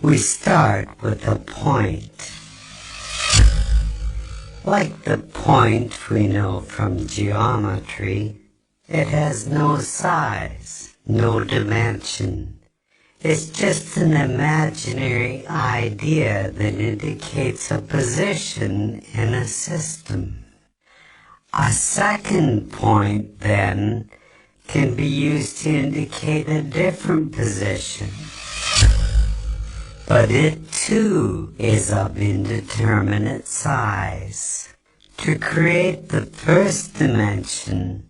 We start with a point. Like the point we know from geometry, it has no size, no dimension. It's just an imaginary idea that indicates a position in a system. A second point, then, can be used to indicate a different position. But it too is of indeterminate size. To create the first dimension,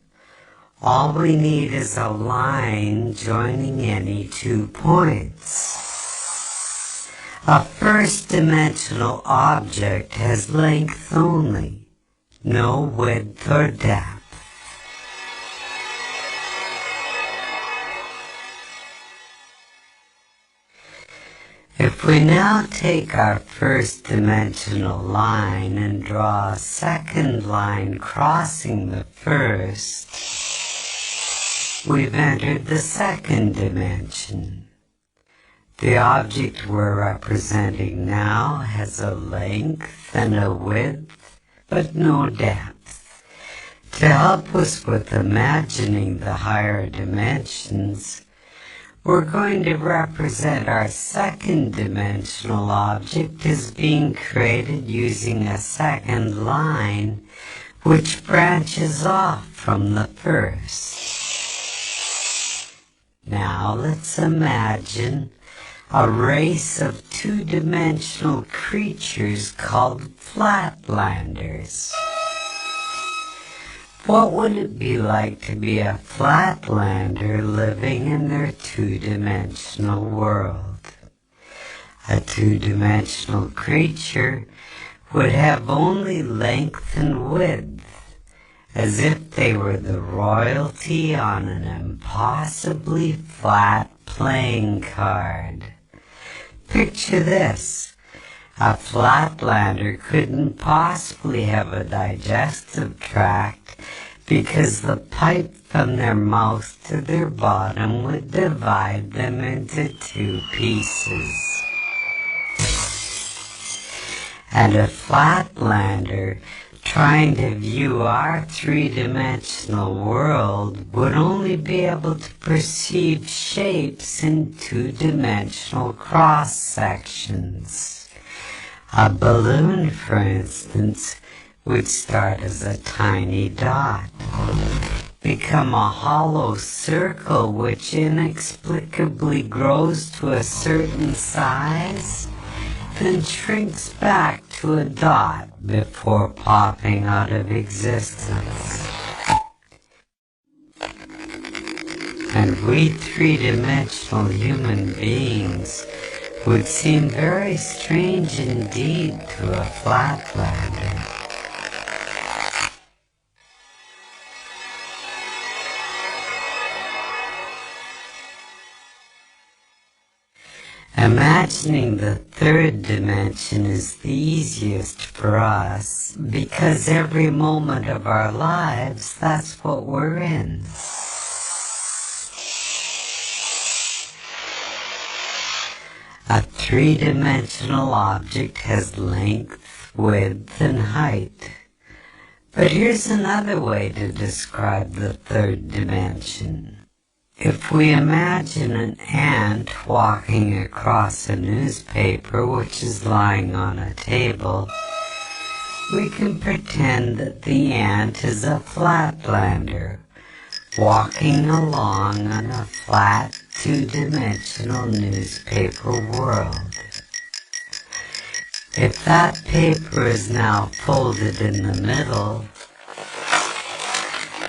all we need is a line joining any 2 points. A first-dimensional object has length only, no width or depth. If we now take our first-dimensional line and draw a second line crossing the first, we've entered the second dimension. The object we're representing now has a length and a width, but no depth. To help us with imagining the higher dimensions, we're going to represent our second dimensional object as being created using a second line which branches off from the first. Now let's imagine a race of 2-dimensional creatures called flatlanders. What would it be like to be a flatlander living in their 2-dimensional world? A 2-dimensional creature would have only length and width, as if they were the royalty on an impossibly flat playing card. Picture this. A flatlander couldn't possibly have a digestive tract because the pipe from their mouth to their bottom would divide them into 2 pieces. And a flatlander trying to view our 3-dimensional world would only be able to perceive shapes in 2-dimensional cross-sections. A balloon, for instance, would start as a tiny dot, become a hollow circle which inexplicably grows to a certain size, then shrinks back to a dot before popping out of existence. And we 3-dimensional human beings would seem very strange indeed to a flatlander. Imagining the third dimension is the easiest for us because every moment of our lives, that's what we're in. A 3-dimensional object has length, width, and height. But here's another way to describe the third dimension. If we imagine an ant walking across a newspaper which is lying on a table, we can pretend that the ant is a flatlander, walking along on a flat 2-dimensional newspaper world. If that paper is now folded in the middle,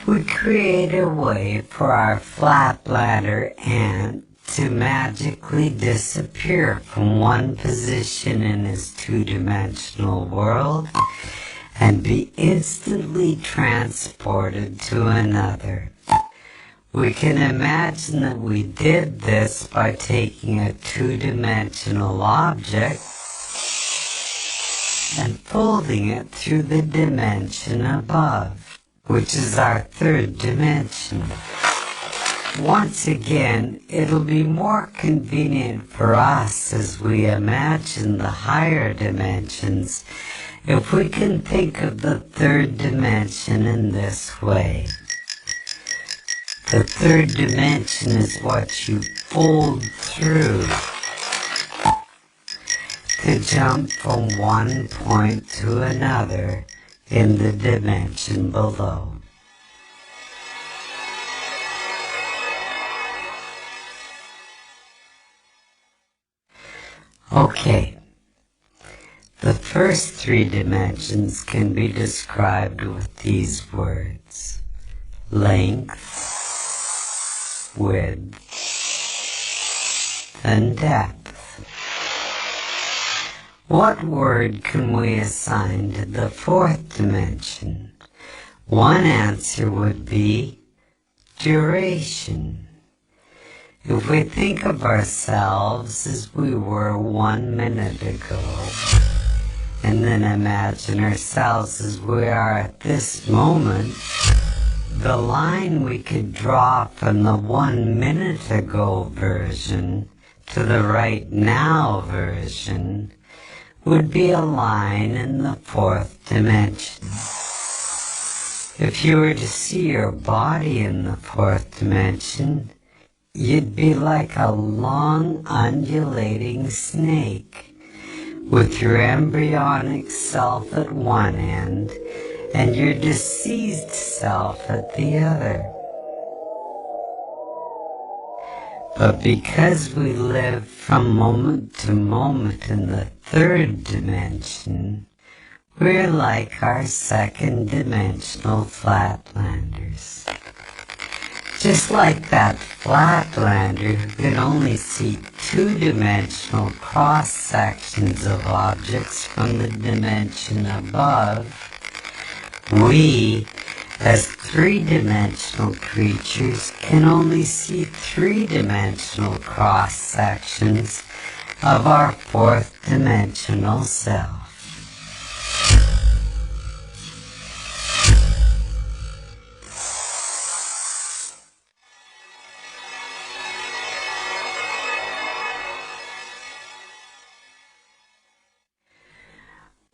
we create a way for our flatlander ant to magically disappear from one position in his 2-dimensional world and be instantly transported to another. We can imagine that we did this by taking a 2-dimensional object and folding it through the dimension above, which is our third dimension. Once again, it'll be more convenient for us as we imagine the higher dimensions if we can think of the third dimension in this way. The third dimension is what you fold through to jump from one point to another in the dimension below. Okay, the first three dimensions can be described with these words: length, width, and depth. What word can we assign to the fourth dimension? One answer would be duration. If we think of ourselves as we were 1 minute ago, and then imagine ourselves as we are at this moment, the line we could draw from the 1 minute ago version to the right now version would be a line in the fourth dimension. If you were to see your body in the fourth dimension, you'd be like a long undulating snake with your embryonic self at one end and your deceased self at the other. But because we live from moment to moment in the third dimension, we're like our second dimensional flatlanders. Just like that flatlander who can only see two-dimensional cross-sections of objects from the dimension above, we, as three-dimensional creatures, can only see three-dimensional cross-sections of our fourth-dimensional self.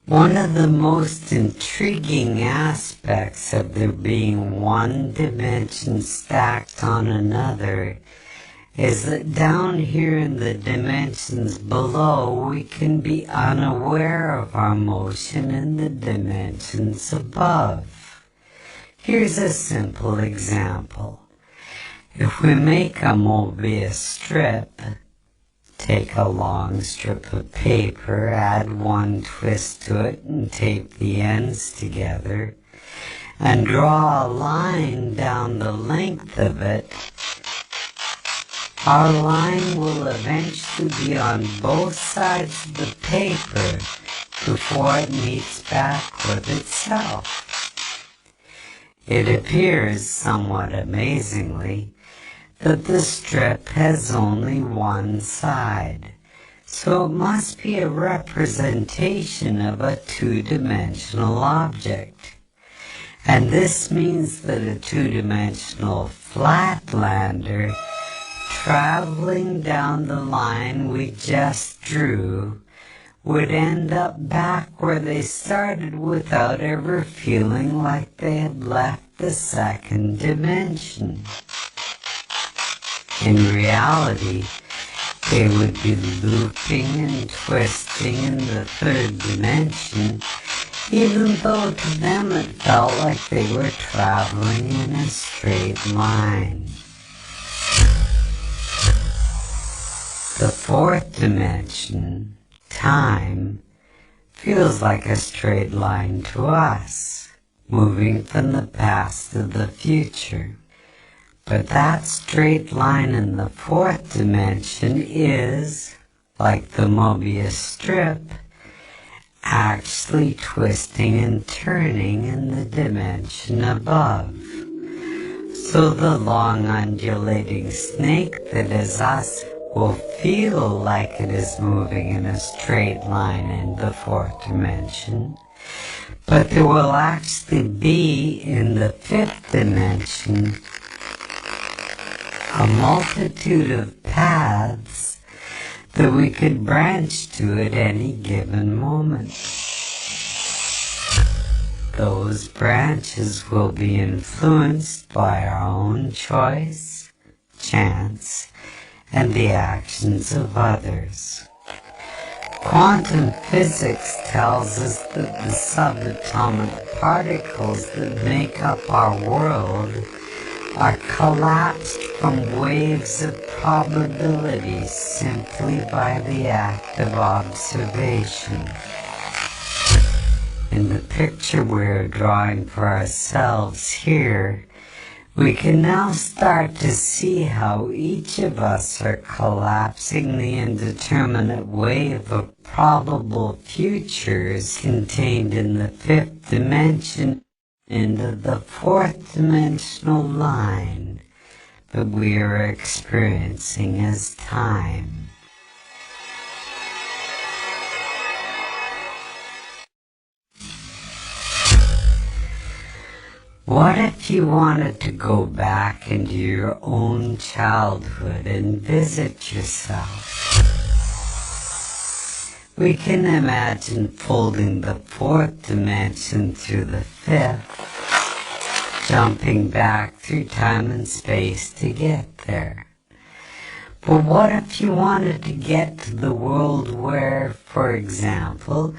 One of the most intriguing aspects of there being one dimension stacked on another is that down here in the dimensions below we can be unaware of our motion in the dimensions above. Here's a simple example. If we make a Mobius strip, take a long strip of paper, add one twist to it and tape the ends together, and draw a line down the length of it, our line will eventually be on both sides of the paper before it meets back with itself. It appears, somewhat amazingly, that the strip has only one side, so it must be a representation of a two-dimensional object. And this means that a two-dimensional flatlander traveling down the line we just drew would end up back where they started without ever feeling like they had left the second dimension. In reality, they would be looping and twisting in the third dimension, even though to them it felt like they were traveling in a straight line. The fourth dimension, time, feels like a straight line to us, moving from the past to the future. But that straight line in the fourth dimension is, like the Mobius strip, actually twisting and turning in the dimension above. So the long undulating snake that is us will feel like it is moving in a straight line in the fourth dimension, but there will actually be in the fifth dimension a multitude of paths that we could branch to at any given moment. Those branches will be influenced by our own choice, chance, and the actions of others. Quantum physics tells us that the subatomic particles that make up our world are collapsed from waves of probability simply by the act of observation. In the picture we're drawing for ourselves here, we can now start to see how each of us are collapsing the indeterminate wave of probable futures contained in the fifth dimension into the fourth dimensional line that we are experiencing as time. What if you wanted to go back into your own childhood and visit yourself? We can imagine folding the fourth dimension through the fifth, jumping back through time and space to get there. But what if you wanted to get to the world where, for example,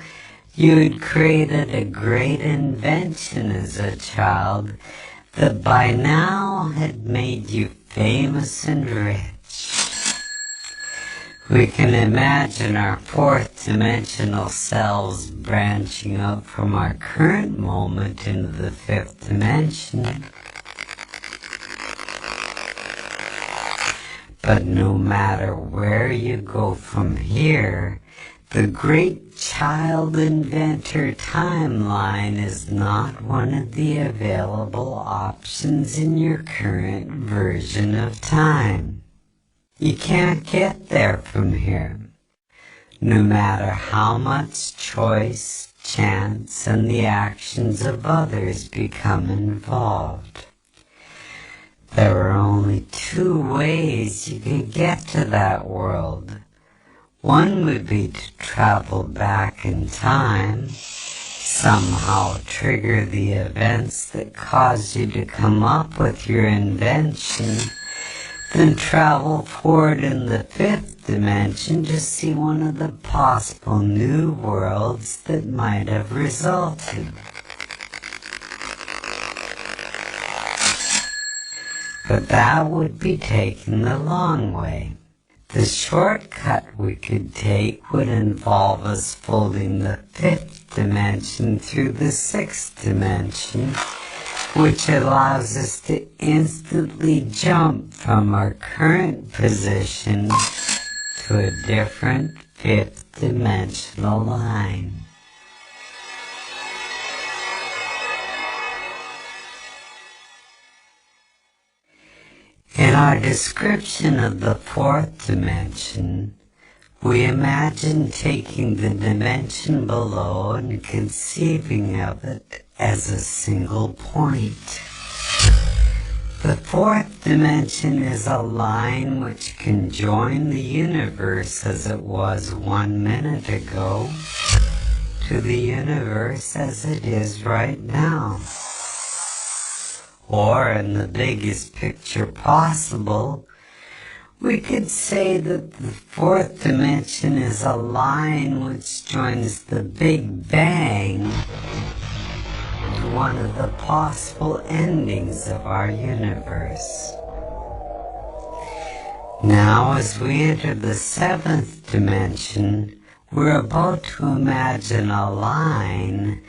you had created a great invention as a child that by now had made you famous and rich? We can imagine our fourth dimensional selves branching out from our current moment into the fifth dimension. But no matter where you go from here, the great child inventor timeline is not one of the available options in your current version of time. You can't get there from here, no matter how much choice, chance, and the actions of others become involved. There are only two ways you could get to that world. One would be to travel back in time, somehow trigger the events that caused you to come up with your invention, then travel forward in the fifth dimension to see one of the possible new worlds that might have resulted. But that would be taking the long way. The shortcut we could take would involve us folding the fifth dimension through the sixth dimension, which allows us to instantly jump from our current position to a different fifth dimensional line. In our description of the fourth dimension, we imagine taking the dimension below and conceiving of it as a single point. The fourth dimension is a line which can join the universe as it was 1 minute ago to the universe as it is right now. Or, in the biggest picture possible, we could say that the fourth dimension is a line which joins the Big Bang to one of the possible endings of our universe. Now, as we enter the seventh dimension, we're about to imagine a line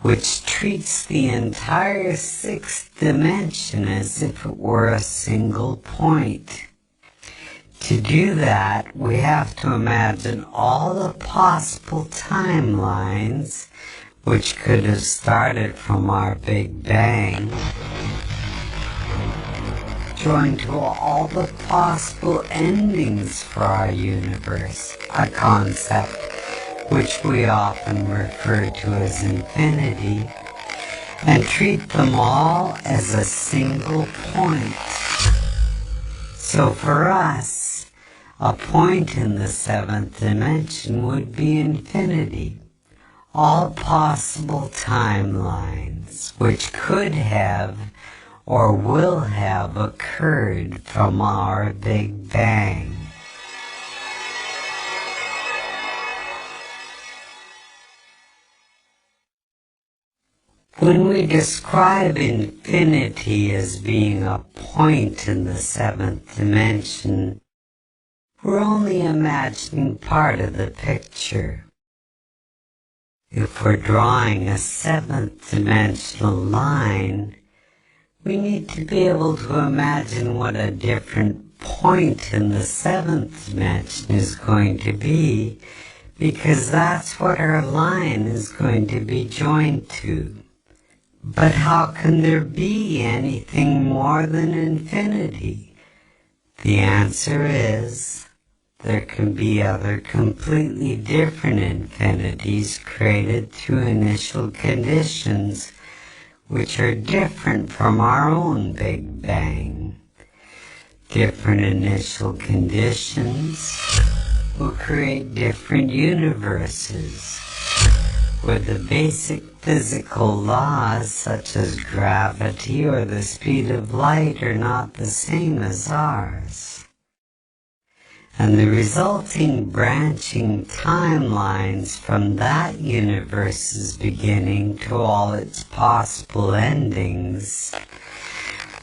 which treats the entire sixth dimension as if it were a single point. To do that, we have to imagine all the possible timelines which could have started from our Big Bang, joined to all the possible endings for our universe, a concept which we often refer to as infinity, and treat them all as a single point. So for us, a point in the seventh dimension would be infinity. All possible timelines which could have or will have occurred from our Big Bang. When we describe infinity as being a point in the seventh dimension, we're only imagining part of the picture. If we're drawing a seventh dimensional line, we need to be able to imagine what a different point in the seventh dimension is going to be, because that's what our line is going to be joined to. But how can there be anything more than infinity? The answer is, there can be other completely different infinities created through initial conditions which are different from our own Big Bang. Different initial conditions will create different universes, where the basic physical laws such as gravity or the speed of light are not the same as ours. And the resulting branching timelines from that universe's beginning to all its possible endings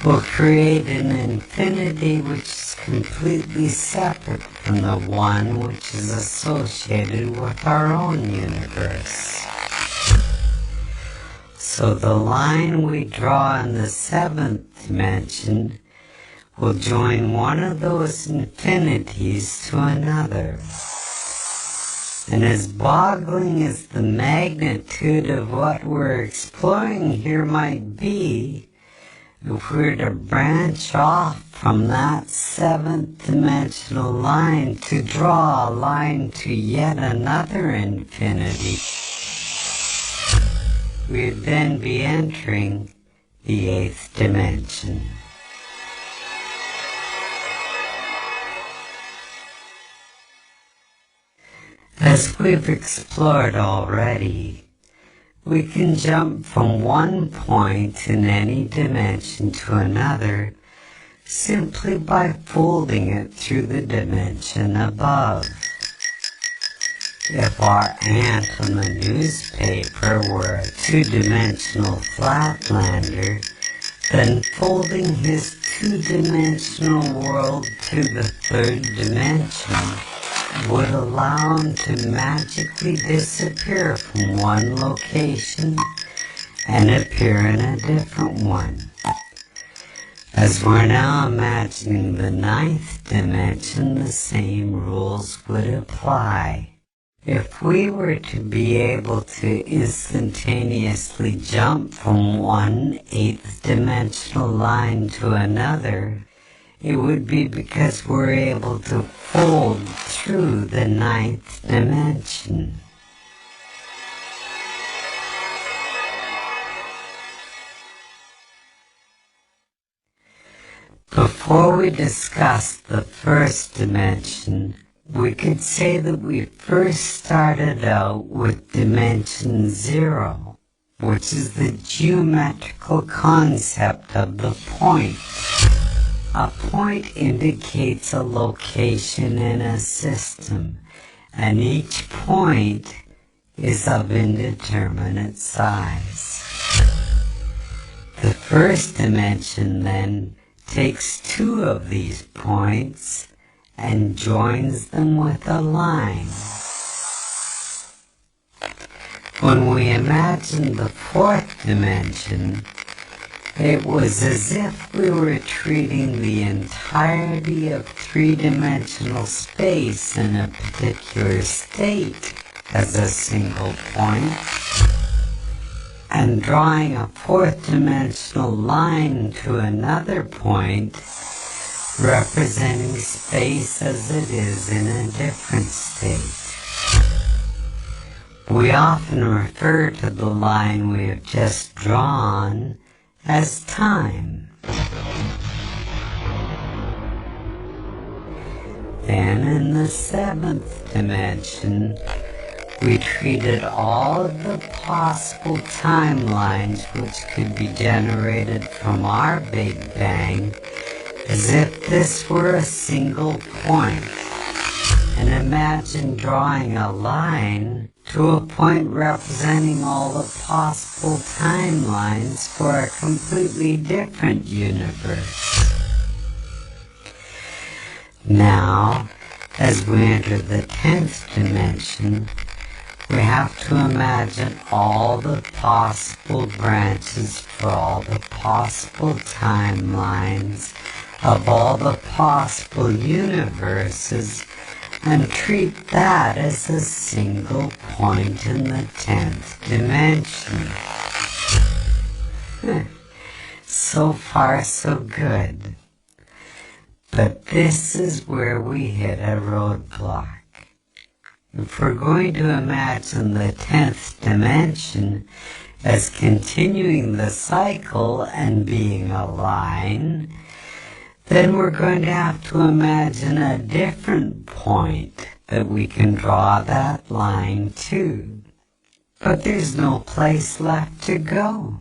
will create an infinity which is completely separate from the one which is associated with our own universe. So the line we draw in the seventh dimension will join one of those infinities to another. And as boggling as the magnitude of what we're exploring here might be, if we were to branch off from that seventh dimensional line to draw a line to yet another infinity, we'd then be entering the eighth dimension. As we've explored already, we can jump from one point in any dimension to another simply by folding it through the dimension above. If our ant on the newspaper were a two-dimensional flatlander, then folding his two-dimensional world to the third dimension would allow him to magically disappear from one location and appear in a different one. As we're now imagining the ninth dimension, the same rules would apply. If we were to be able to instantaneously jump from one eighth dimensional line to another, it would be because we're able to fold through the ninth dimension. Before we discuss the first dimension, we could say that we first started out with dimension 0, which is the geometrical concept of the point. A point indicates a location in a system, and each point is of indeterminate size. The first dimension then takes two of these points and joins them with a line. When we imagined the fourth dimension, it was as if we were treating the entirety of three-dimensional space in a particular state as a single point, and drawing a fourth-dimensional line to another point, representing space as it is in a different state. We often refer to the line we have just drawn as time. Then in the 7th dimension, we treated all of the possible timelines which could be generated from our Big Bang as if this were a single point. And imagine drawing a line to a point representing all the possible timelines for a completely different universe. Now, as we enter the 10th dimension, we have to imagine all the possible branches for all the possible timelines of all the possible universes and treat that as a single point in the 10th dimension. So far, so good. But this is where we hit a roadblock. If we're going to imagine the 10th dimension as continuing the cycle and being a line, then we're going to have to imagine a different point that we can draw that line to. But there's no place left to go.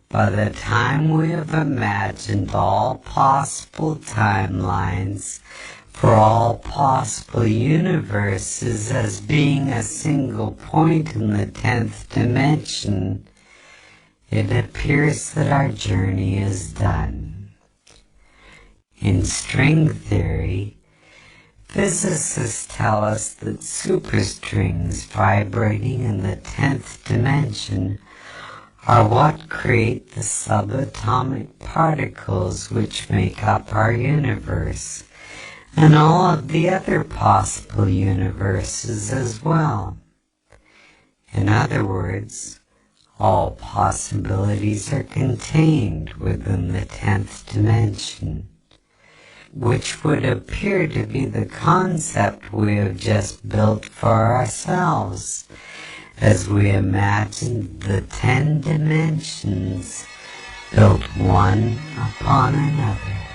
By the time we have imagined all possible timelines for all possible universes as being a single point in the 10th dimension, it appears that our journey is done. In string theory, physicists tell us that superstrings vibrating in the 10th dimension are what create the subatomic particles which make up our universe, and all of the other possible universes as well. In other words, all possibilities are contained within the 10th dimension, which would appear to be the concept we have just built for ourselves, as we imagined the 10 dimensions built one upon another.